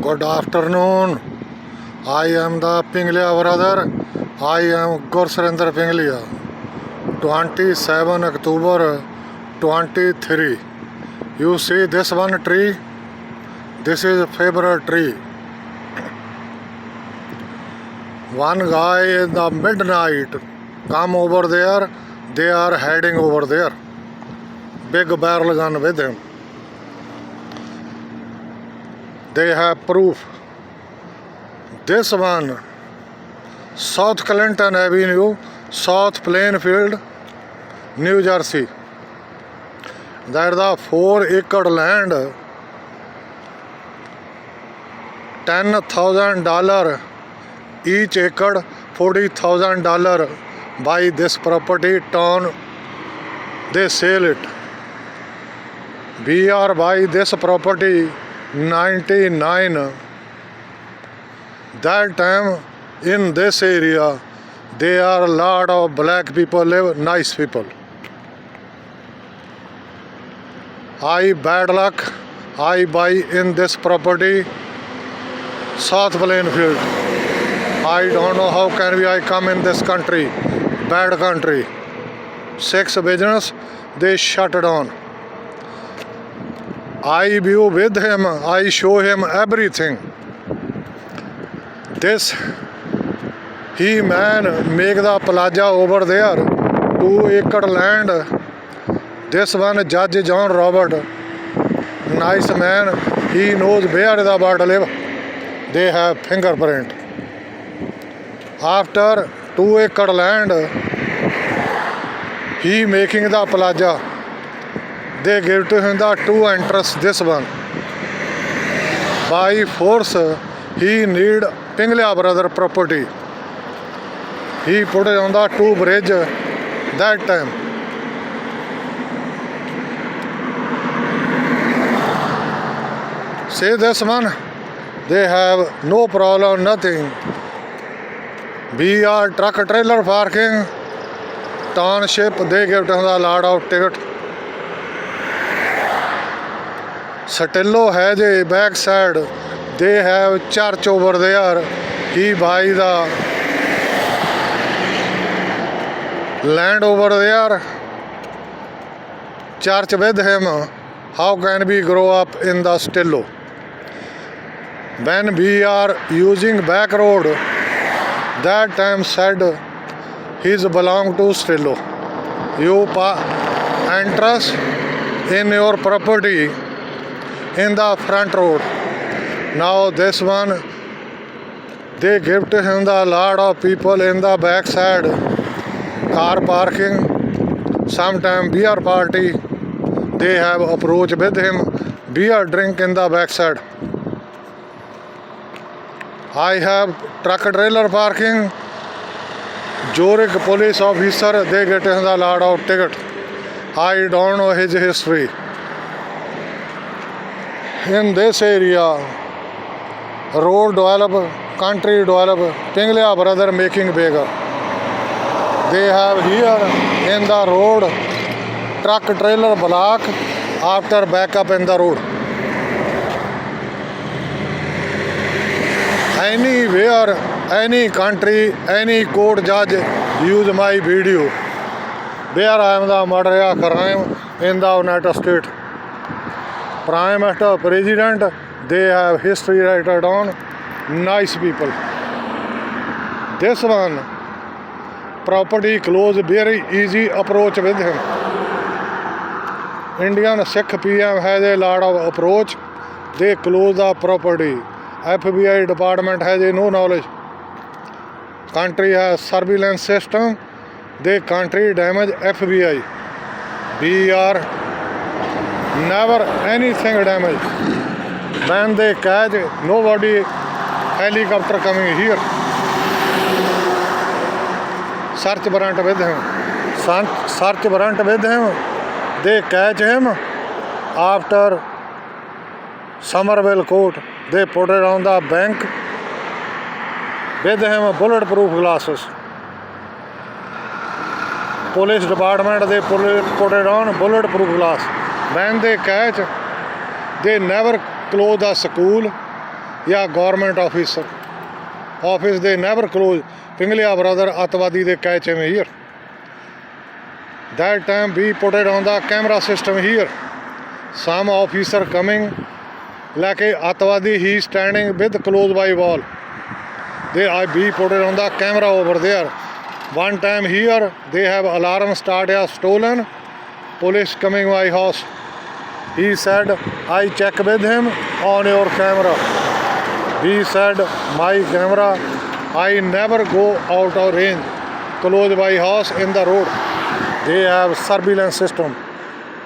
Good afternoon. I am the Pinglia brother. I am Gursurinder Pinglia. 27 October 23. You see this one tree? This is a favorite tree. One guy in the midnight come over there. They are heading over there. Big barrel gun with him. They have proof. This one, South Clinton Avenue, South Plainfield, New Jersey. That the 4-acre land, $10,000 each acre, $40,000 buy this property town. They sell it. We are buy this property 99. That time in this area there are a lot of black people live, nice people. I bad luck, I buy in this property South Plainfield. I don't know how can I come in this country, bad country. 6 business they shut down. I view with him, I show him everything. This, he man make the plaza over there, 2-acre land. This one Judge John Robert, nice man, he knows where the bird live. They have fingerprint. After 2-acre land, he making the plaza. They give to him the 2 entrance, this one. By force, he need Pinglia brother property. He put it on the 2 bridge that time. See this one, they have no problem, nothing. We are truck trailer parking, township, they give to him the lot of ticket. Stillo has a backside. They have church over there. He buy the land over there. Church with him. How can we grow up in the Stillo? When we are using back road, that time said he's belong to Stillo. You interest in your property in the front road. Now this one, they give to him the lot of people in the backside, car parking, sometime beer party. They have approach with him, beer drink in the backside. I have truck trailer parking, Zurich police officer, they get him the lot of ticket. I don't know his history. In this area, road develop, country develop, Pinglia brother making bigger. They have here in the road truck trailer block after backup in the road. Anywhere, any country, any court judge use my video. Where I am the murder crime in the United States. Prime Minister, President, they have history written down, nice people. This one, property close, very easy approach with him. Indian Sikh PM has a lot of approach, they close the property. FBI department has no knowledge. Country has surveillance system, they country damage FBI. We are never anything damaged. When they catch, nobody helicopter coming here. Search warrant with him. Search warrant with him. They catch him after Somerville court. They put it on the bank with him bulletproof glasses. Police department, they put it on bulletproof glass. When they catch, they never close the school, या government office they never close. Pinglia brother Atwadi they catch him here. That time we put it on the camera system here. Some officer coming like a Atwadi, he standing with close by wall. We put it on the camera over there. One time here they have alarm started stolen. Police coming my house. He said, I check with him on your camera. He said, my camera, I never go out of range. Close by house in the road. They have surveillance system.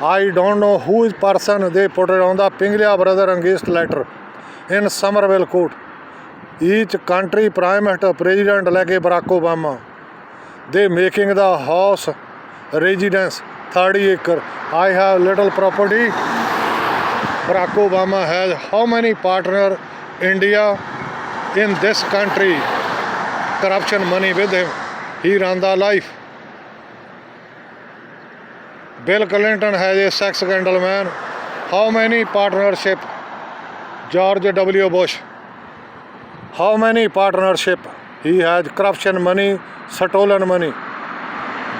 I don't know who is person they put it on the Pinglia brother against letter in Somerville court. Each country prime minister, president like Barack Obama. They making the house residence 30 acre. I have little property. Barack Obama has how many partner India in this country? Corruption money with him. He run the life. Bill Clinton has a sex scandal man. How many partnership? George W. Bush. How many partnership? He has corruption money, stolen money.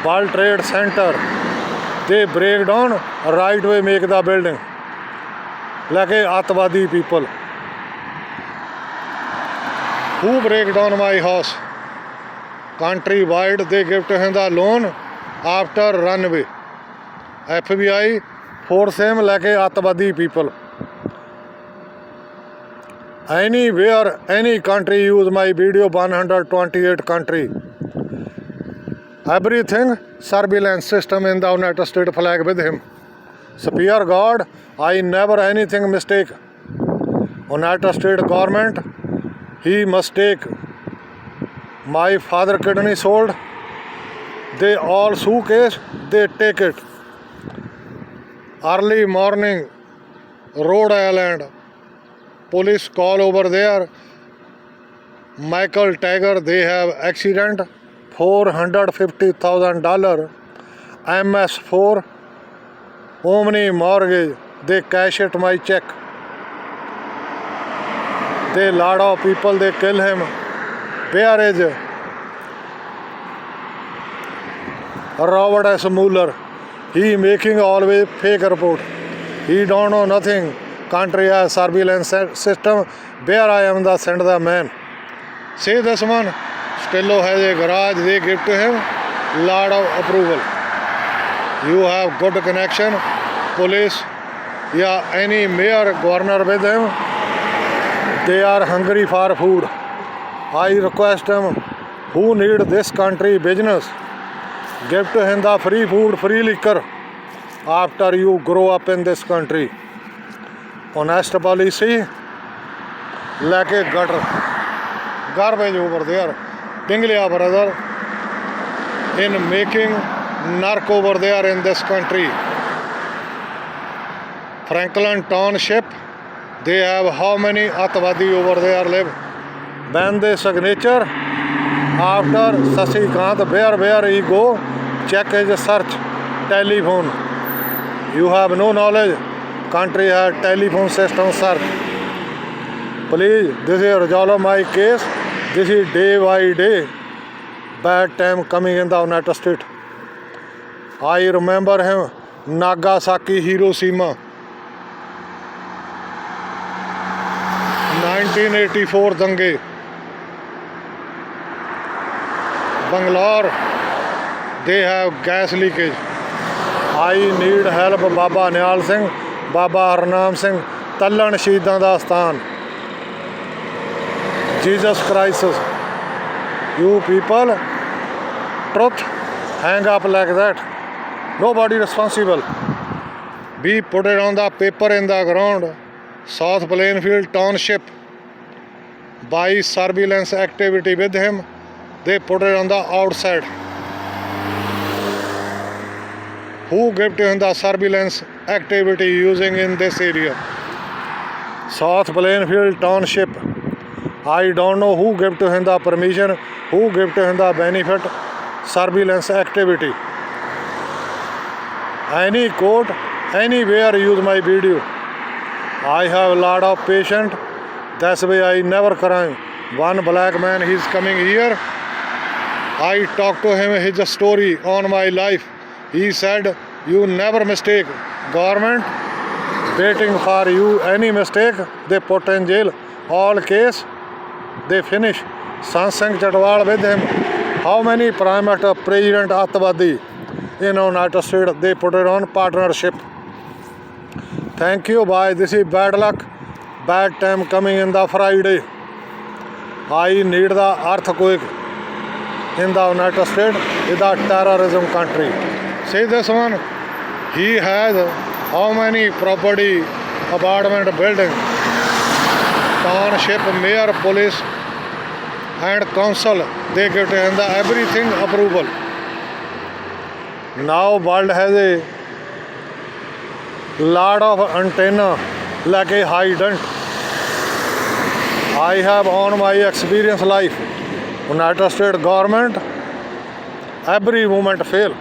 World Trade Center. They break down, right way make the building. Like a Atwadi people. Who break down my house? Countrywide they give to him the loan after runaway. FBI force him like a Atwadi people. Anywhere, any country use my video, 128 country. Everything surveillance system in the United States flag with him. Spear God, I never anything mistake. United States government, he mistake. My father kidney sold. They all suitcase, they take it. Early morning, Rhode Island, police call over there. Michael Tiger, they have accident, $450,000. MS4, Omni mortgage, they cash it my check. They lot of people, they kill him. Where is Robert S. Mueller? He making always fake report. He don't know nothing. Country has surveillance system. Where I am the send the man. Say this one. Stello has a garage. They give to him lot of approval. You have good connection. Police, yeah, any mayor, governor with him. They are hungry for food. I request him. Who need this country business? Give to him the free food, free liquor after you grow up in this country. Honest policy, like a gutter. Garbage over there. Pinglia brother in making narc over there in this country. Franklin Township, they have how many Atwadi over there live? When the signature after Sasikant, where he go, check his search, telephone. You have no knowledge, country has telephone system search. Please, this is resolve my case. This is day by day. Bad time coming in the United States. I remember him, Nagasaki, Hiroshima. 1984 dange. Bangalore, they have gas leakage. I need help. Baba Nial Singh, Baba Harnam Singh, Tallan Shahidan da Asthan. Jesus Christ, you people, truth, hang up like that. Nobody responsible. We put it on the paper in the ground. South Plainfield Township, by surveillance activity with him, they put it on the outside. Who gave to him the surveillance activity using in this area? South Plainfield Township. I don't know who gave to him the permission, who gave to him the benefit, surveillance activity. Any court, anywhere use my video. I have a lot of patient. That's why I never crime. One black man, he's coming here. I talked to him his story on my life. He said, you never mistake. Government waiting for you. Any mistake, they put in jail. All case, they finish. Sansang Chadwal with him. How many Prime Minister, President Atwadi in United States, they put it on partnership. Thank you, bye. This is bad luck. Bad time coming in the Friday. I need the earthquake in the United States. It's a terrorism country. See this one? He has how many property, apartment building, township, mayor, police and council. They get in the everything approval. Now world has a lot of antenna like a hydrant. I have on my experience life. United States government every moment fail.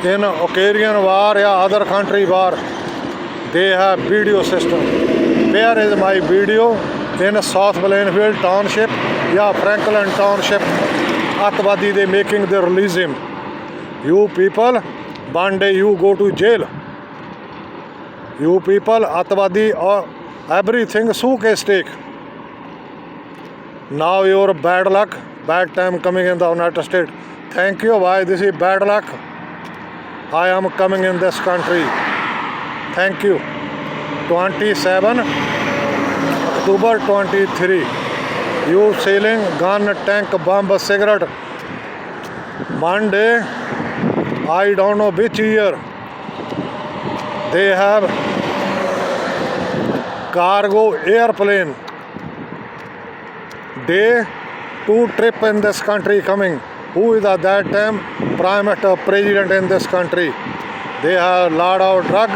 In Ukrainian war or other country war, they have video system. Where is my video? In South Plainfield Township, Franklin Township, Atwadi, they making they release him. You people, one day you go to jail. You people, Atwadi, or everything souk a stake. Now your bad luck, bad time coming in the United States. Thank you, why this is bad luck. I am coming in this country. Thank you. 27 October 23. You selling gun, tank, bomb, cigarette. One day, I don't know which year, they have cargo airplane. Day 2 trip in this country coming. Who is at that time Prime Minister, President in this country? They have lot of drug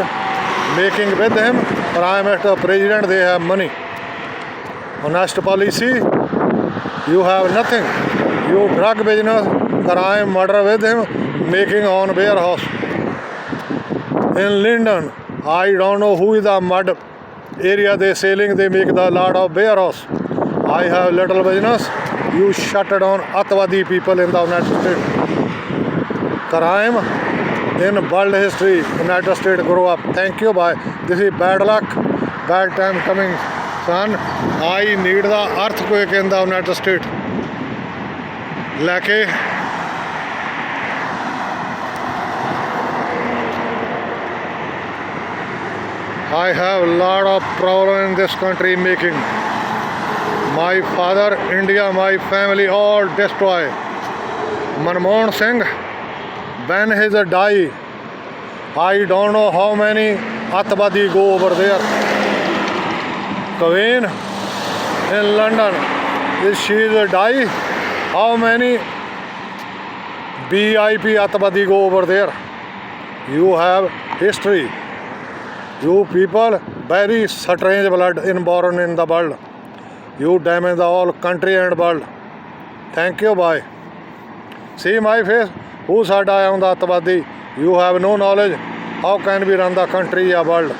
making with him. Prime Minister, President, they have money. Honest policy, you have nothing. You drug business, crime, murder with him, making on warehouse. In London, I don't know who is the mud area they selling, they make the lot of warehouse. I have little business, you shut down Atwadi people in the United States. Crime in world history, United States grow up. Thank you, bye. This is bad luck, bad time coming, son. I need the earthquake in the United States. Like I have lot of problem in this country making. My father, India, my family all destroy. Manmohan Singh, when his die, I don't know how many Atwadi go over there. Queen in London, is she die? How many VIP Atwadi go over there? You have history. You people, very strange blood inborn in the world. You damage the whole country and world. Thank you, bye. See my face? Who said I am the Atwadi? You have no knowledge. How can we run the country or world?